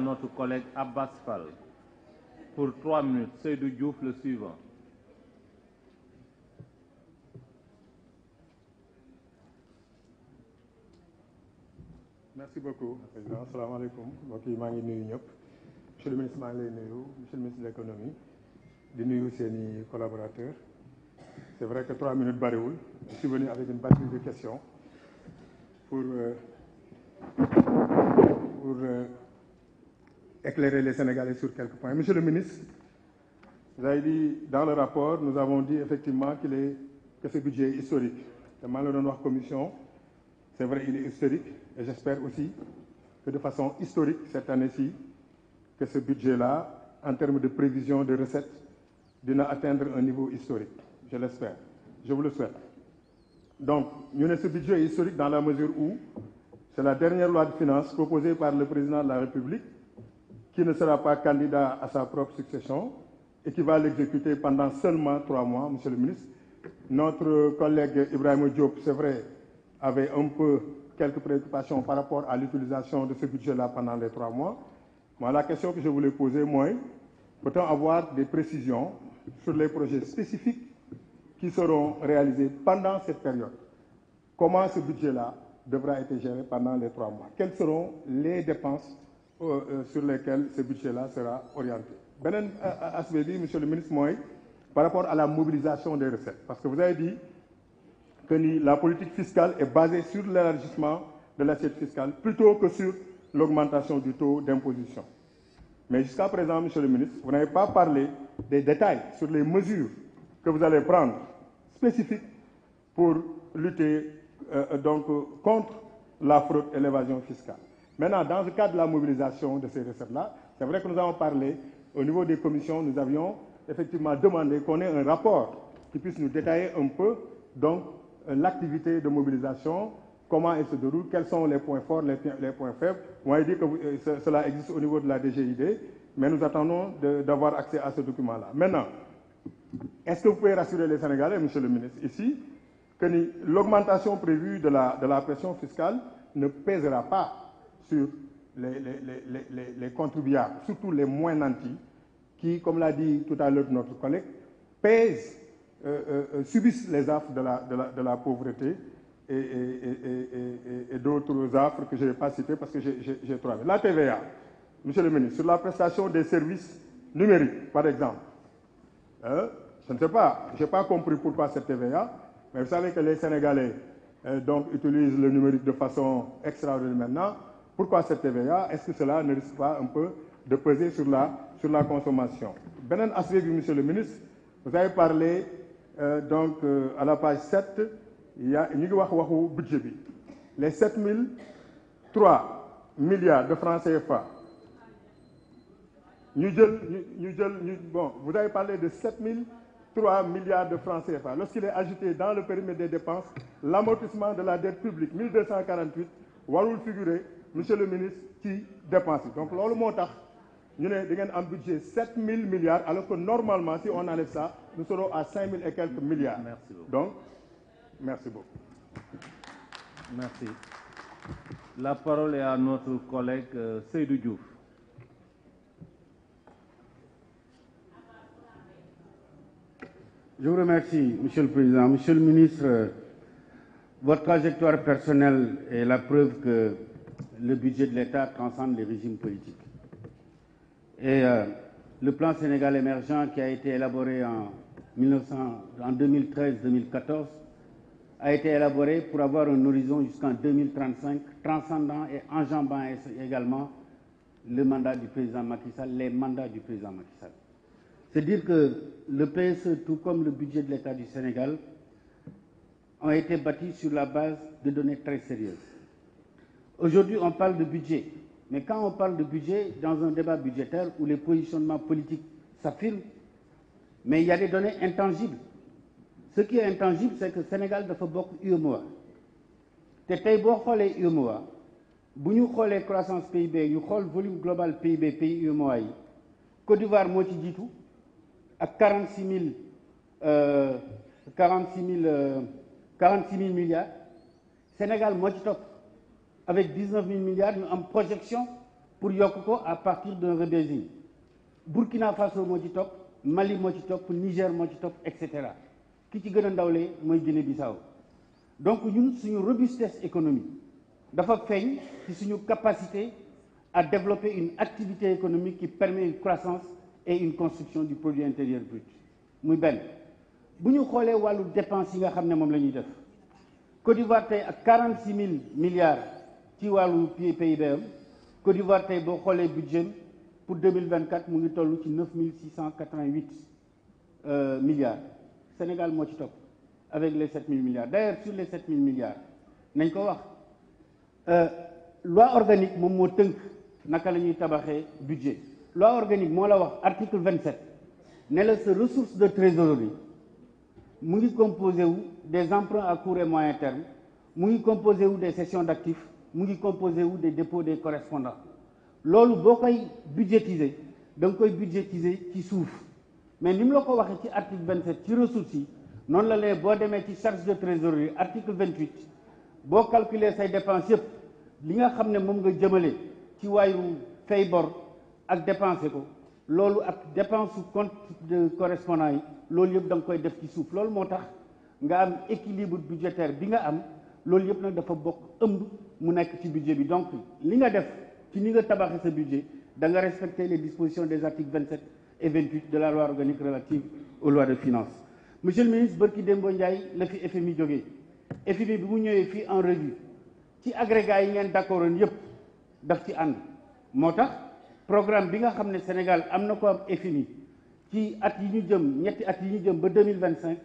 notre collègue Abbas Fall. Pour 3 minutes, Seydou Diouf, le suivant. Merci beaucoup, Président. Salam alaikum. Monsieur le ministre, monsieur le ministre de l'économie, de collaborateurs. C'est vrai que 3 minutes barréoul. Je suis venu avec une batterie de questions pour éclairer les Sénégalais sur quelques points. Monsieur le ministre, vous avez dit dans le rapport, nous avons dit effectivement que ce budget est historique. Le malheureusement commission, c'est vrai, il est historique, et j'espère aussi que de façon historique, cette année-ci, que ce budget-là, en termes de prévision de recettes, doit atteindre un niveau historique. Je l'espère. Je vous le souhaite. Donc, ce budget est historique dans la mesure où c'est la dernière loi de finances proposée par le président de la République qui ne sera pas candidat à sa propre succession et qui va l'exécuter pendant seulement 3 mois, monsieur le ministre. Notre collègue Ibrahim Diop, c'est vrai, avait un peu quelques préoccupations par rapport à l'utilisation de ce budget-là pendant les 3 mois. Moi, la question que je voulais poser, moi, peut-on avoir des précisions sur les projets spécifiques qui seront réalisés pendant cette période? Comment ce budget-là devra être géré pendant les 3 mois? Quelles seront les dépenses sur lesquelles ce budget-là sera orienté? Benen aspect, monsieur le ministre, moi, par rapport à la mobilisation des recettes, parce que vous avez dit que la politique fiscale est basée sur l'élargissement de l'assiette fiscale plutôt que sur l'augmentation du taux d'imposition. Mais jusqu'à présent, monsieur le ministre, vous n'avez pas parlé des détails sur les mesures que vous allez prendre spécifiques pour lutter contre la fraude et l'évasion fiscale. Maintenant, dans le cadre de la mobilisation de ces recettes-là, c'est vrai que nous avons parlé, au niveau des commissions, nous avions effectivement demandé qu'on ait un rapport qui puisse nous détailler un peu l'activité de mobilisation, comment elle se déroule, quels sont les points forts, les points faibles. On a dit que cela existe au niveau de la DGID, mais nous attendons d'avoir accès à ce document-là. Maintenant, est-ce que vous pouvez rassurer les Sénégalais, monsieur le ministre, ici, que l'augmentation prévue de la pression fiscale ne pèsera pas sur les contribuables, surtout les moins nantis, qui, comme l'a dit tout à l'heure notre collègue, subissent les affres de la pauvreté et d'autres affres que je ne vais pas citer parce que j'ai 3 000. La TVA, monsieur le ministre, sur la prestation des services numériques, par exemple, je ne sais pas, je n'ai pas compris pourquoi cette TVA, mais vous savez que les Sénégalais utilisent le numérique de façon extraordinaire maintenant. Pourquoi cette TVA? Est-ce que cela ne risque pas un peu de peser sur la consommation? Benen aspect, monsieur le ministre, vous avez parlé à la page 7, il y a une budget. Les 7003 milliards de francs CFA. Bon, vous avez parlé de 7003 milliards de francs CFA. Lorsqu'il est ajouté dans le périmètre des dépenses, l'amortissement de la dette publique, 1248, Waroul figurer, monsieur le ministre, qui dépense. Donc, là, le montant, nous avons un budget 7 000 milliards, alors que normalement, si on enlève ça, nous serons à 5 000 et quelques milliards. Merci beaucoup. Donc, merci beaucoup. Merci. La parole est à notre collègue Seydou Diouf. Je vous remercie, Monsieur le Président. Monsieur le ministre, votre trajectoire personnelle est la preuve que le budget de l'État transcende les régimes politiques. Et le plan Sénégal émergent qui a été élaboré en 2013-2014 a été élaboré pour avoir un horizon jusqu'en 2035, transcendant et enjambant également le mandat du président Macky Sall, les mandats du président Macky Sall. C'est dire que le PSE, tout comme le budget de l'État du Sénégal, ont été bâtis sur la base de données très sérieuses. Aujourd'hui, on parle de budget. Mais quand on parle de budget, dans un débat budgétaire où les positionnements politiques s'affirment, mais il y a des données intangibles. Ce qui est intangible, c'est que le Sénégal dafa bokk UEMOA. te tey boo xoolee UEMOA bu ñu xoolee croissance PIB ñu xool volume global PIB pays UEMOA yi Côte d'Ivoire moo ci jiitu ak 46 000 milliards. Sénégal moo ci topp avec 19 000 milliards ñu am projection pour yokk ko à partir d'un rebasing Burkina Faso moo ci topp Mali moo ci topp Niger moo ci topp et cetera ki ci gën a ndawlee mooy Guinée-Bissau donc ñun suñu robustesse économique dafa feeñ ci suñu capacité à développer une activité économique qui permet une croissance et une construction du produit intérieur brut muy benn bu ñu xoolee wàllu dépense yi nga xam ne moom la ñuy def Côte d'Ivoire tey ak 46 000 milliards ci wàllu PIB am Côte d'Ivoire tey boo xoolee budget pour 2024 mu ngi toll ci 9 688 milliards Sénégal moo ci topp avec les 7 000 milliards d'ailleurs sur les 7 000 milliards nañ ko wax loi organique moom moo tënk naka la ñuy tabaxee budget loi organique moo la wax article 27 ne la sa ressource de trésorerie mu ngi composé wu des emprunts à court et moyen terme mu ngi composé wu des cessions d'actifs mu ngi composé wu des dépôts des correspondants loolu boo koy budgétiser da nga koy budgétiser ci suuf mais ni mu la ko waxee ci article 27 ci ressources yi noonu la lee boo demee ci charge de trésorerie article 28 boo calculer say dépenses yëpp li nga xam ne moom nga jëmale ci waayu fay bor ak dépensé ko loolu ak dépense su compte de correspondant yi loolu yëpp da nga koy def ci suuf loolu moo tax nga am équilibre budgétaire bi nga am loolu yëpp nag dafa bokk ëmb mu nekk ci budget bi donc li nga def ci ni nga tabaxee sa budget da nga respecter les dispositions des articles 27 et 28 de la loi organique relative aux lois de finances. Monsieur le ministre bërki Dembo Ndiaye la fi FMI jógee FMI bi mu ñëwee fii en revue ci agrégat yi ngeen d'accord woon yëpp daf ci ànd moo tax programme bi nga xam ne Sénégal am na ko am FMI ci at yi ñu jëm ñetti at yi ñu jëm ba 2025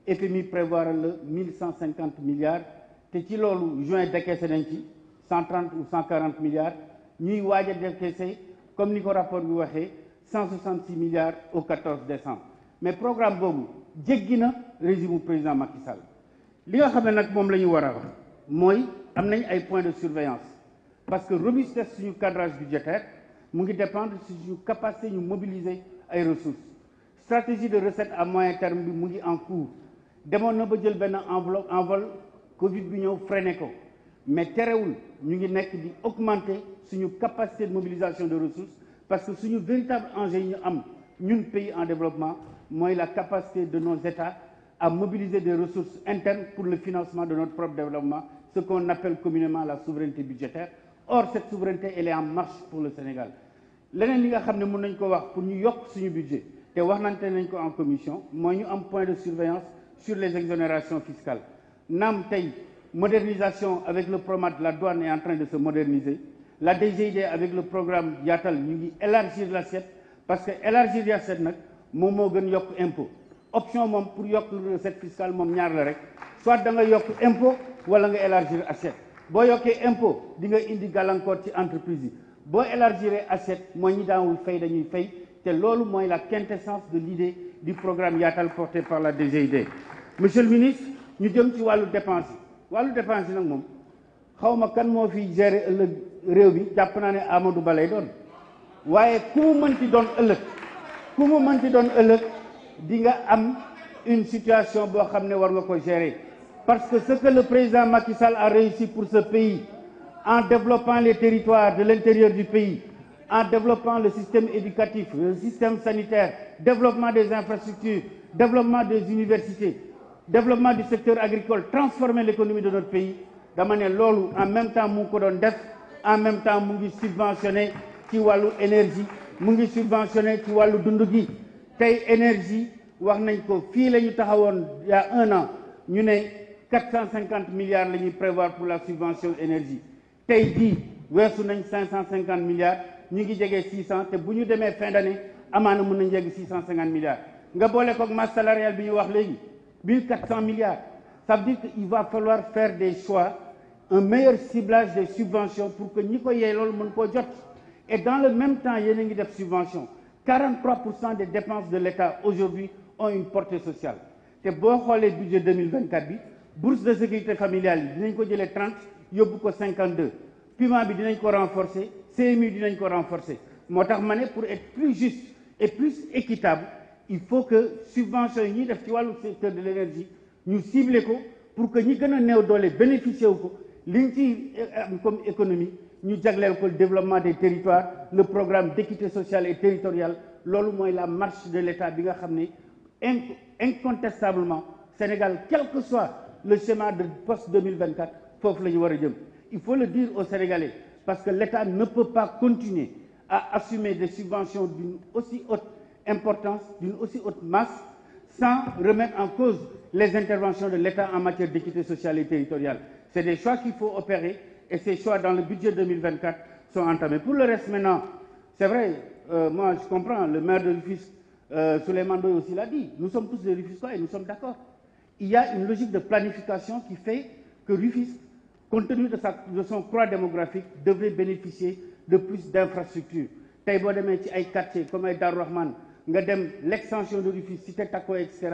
FMI prévoir la 1150 milliards te ci loolu juin décaissé nañ ci 130 ou 140 milliards ñuy waaj a décaissé comme ni ko rapport bi waxee 166 milliards au 14 décembre mais programme boobu jéggi na régime président Macky Sall li nga xam ne nag moom la ñu war a wax mooy am nañ ay points de surveillance parce que robustesse suñu cadrage budgétaire mu ngi dépendre si suñu capacité ñu mobiliser ay ressources stratégie de recette à moyen terme bi mu ngi en cours demoon na ba jël benn envol Covid bi ñëw freiné ko mais terewul ñu ngi nekk di augmenter suñu capacité de mobilisation de ressources parce que suñu véritable enjeu yi ñu am ñun pays en développement mooy la capacité de nos États à mobiliser des ressources internes pour le financement de notre propre développement, ce qu'on appelle communément la souveraineté budgétaire. Or, cette souveraineté, elle est en marche pour le Sénégal. leneen li nga xam ne mën nañ ko wax pour ñu yokk suñu budget te wax nañ ko en commission mooy ñu am point de surveillance sur les exonérations fiscales naam tey modernisation avec le PROMAT, la douane est en train de se moderniser. La DGID avec le programme Yaatal ñu ngi élargir l'assiette parce que élargir l'assiette nag moom moo gën yokk impôt option moom pour yokk recette fiscale moom ñaar la rek soit da nga yokk impôt wala nga élargir assiette boo yokkee impôt di nga indi gàllankoor ci entreprise yi boo élargir assiette mooy ñi daawul fay dañuy fay te loolu mooy la quintessence de l'idée du programme Yaatal porté par la DGID. Monsieur le ministre ñu jëm ci wàllu dépense yi nag moom xaw ma kan moo fi gérer ëllëg réew mi jàpp naa ne Amadou Ba lay doon waaye ku mu mënti doon ëllëg di nga am une situation boo xam ne war nga ko gérer parce que ce que le président Macky Sall a réussi pour ce pays en développant les territoires de l'intérieur du pays, en développant le système éducatif, le système sanitaire, développement des infrastructures, développement des universités, développement du secteur agricole, transformer l'économie de notre pays dama ne loolu en même temps mu ngi ko doon def en même temps mu ngi subventionné ci wàllu énergie mu ngi subventionné ci wàllu dund gi tey énergie wax nañ ko fii la ñu taxawoon il y a 1 an ñu ne 450 milliards la ñuy prévoir pour la subvention énergie tey jii weesu nañ 550 milliards ñu ngi jege 600 te bu ñu demee fin d'année amaana mën nañ yegg 650 milliards nga boole koog masse salariale bi ñu wax léegi 1400 milliards ça veut dire qu'il va falloir faire des choix un meilleur ciblage des subventions pour que ñi ko yee loolu mën koo jot et dans le même temps yéen a ngi def subvention 43% des dépenses de l'État aujourd'hui ont une portée sociale te boo xoolee budget 2024 bi bourse de sécurité familiale yi dinañ ko jëlee 30 yóbbu ko 52 PUMA bi dinañ ko renforcer CMU dinañ ko renforcer moo tax ma ne pour être plus juste et plus équitable il faut que subventions yi ñuy def ci wàllu secteur de l'énergie ñu cibler ko pour que ñi gën a néew doole bénéficier wu ko liñ ci am comme économie ñu jagleel ko le développement des territoires le programme d'équité sociale et territoriale loolu mooy la marche de l'État bi nga xam ne incontestablement Sénégal quel que soit le schéma de post 2024 foofu la ñu war a jëm. Il faut le dire aux Sénégalais parce que l'État ne peut pas continuer à assumer des subventions d'une aussi haute importance, d'une aussi haute masse, sans remettre en cause les interventions de l'État en matière d'équité sociale et territoriale. C'est des choix qu'il faut opérer et ces choix dans le budget 2024 sont entamés. Pour le reste maintenant, c'est vrai, moi je comprends, le maire de Rufisque, Souleymane Ndoye aussi l'a dit, nous sommes tous des Rufisquois et nous sommes d'accord. Il y a une logique de planification qui fait que Rufisque, compte tenu de son croît démographique, devrait bénéficier de plus d'infrastructures. Tey boo demee ci ay quartiers comme ay Darou Rahman nga dem l'extension de Rufisque, Cité Tako, etc.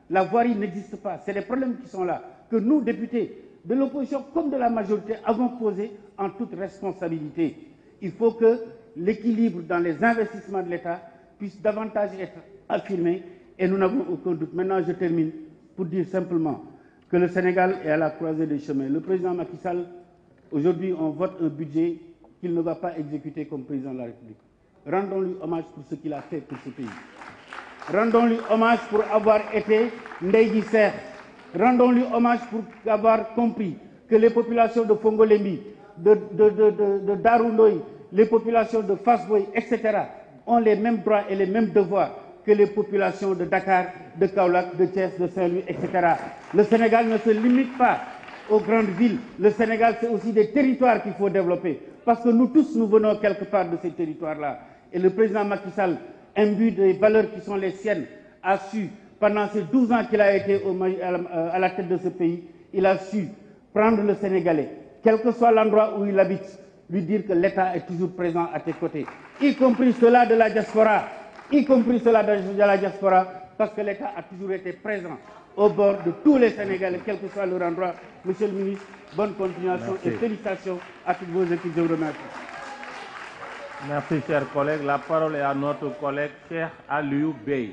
La voirie n'existe pas. C'est des problèmes qui sont là, que nous, députés de l'opposition comme de la majorité, avons posés en toute responsabilité. Il faut que l'équilibre dans les investissements de l'État puisse davantage être affirmé et nous n'avons aucun doute. Maintenant, je termine pour dire simplement que le Sénégal est à la croisée des chemins. Le président Macky Sall, aujourd'hui, on vote un budget qu'il ne va pas exécuter comme président de la République. Rendons-lui hommage pour ce qu'il a fait pour ce pays. Rendons-lui hommage pour avoir été Ndeye Serre. Rendons-lui hommage pour avoir compris que les populations de Fongolembi, de Darou Ndoye, les populations de Fass Boye, etc. ont les mêmes droits et les mêmes devoirs que les populations de Dakar, de Kaolack, de Thiès, de Saint-Louis, etc. Le Sénégal ne se limite pas aux grandes villes. Le Sénégal, c'est aussi des territoires qu'il faut développer. Parce que nous tous, nous venons quelque part de ces territoires-là. Et le président Macky Sall, imbu des valeurs qui sont les siennes, a su, pendant ces 12 ans qu'il a été à la tête de ce pays, il a su prendre le Sénégalais, quel que soit l'endroit où il habite, lui dire que l'État est toujours présent à tes côtés, y compris ceux-là de la diaspora, parce que l'État a toujours été présent au bord de tous les Sénégalais, quel que soit leur endroit. Monsieur le ministre, bonne continuation. Merci. Et félicitations à toutes vos équipes. Je vous remercie. Merci, chers collègues. La parole est à notre collègue Cheikh Aliou Bey.